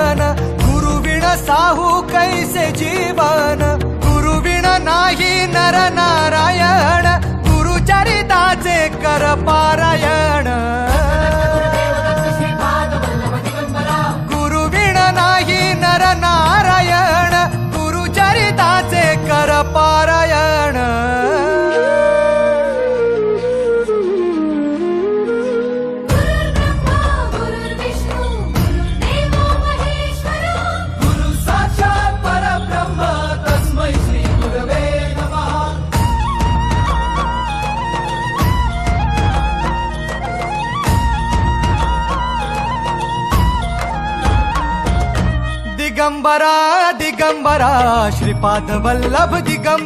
नारायण गुरुविण साहू कैसे जीवन गुरुविण नाही नर नारायण गुरुचरिताचे कर पारायण गुरुविण नाही नर नारायण गुरुचरिताचे कर पारायण दिगंबरा दिगंबरा श्रीपाद वल्लभ दिगंबरा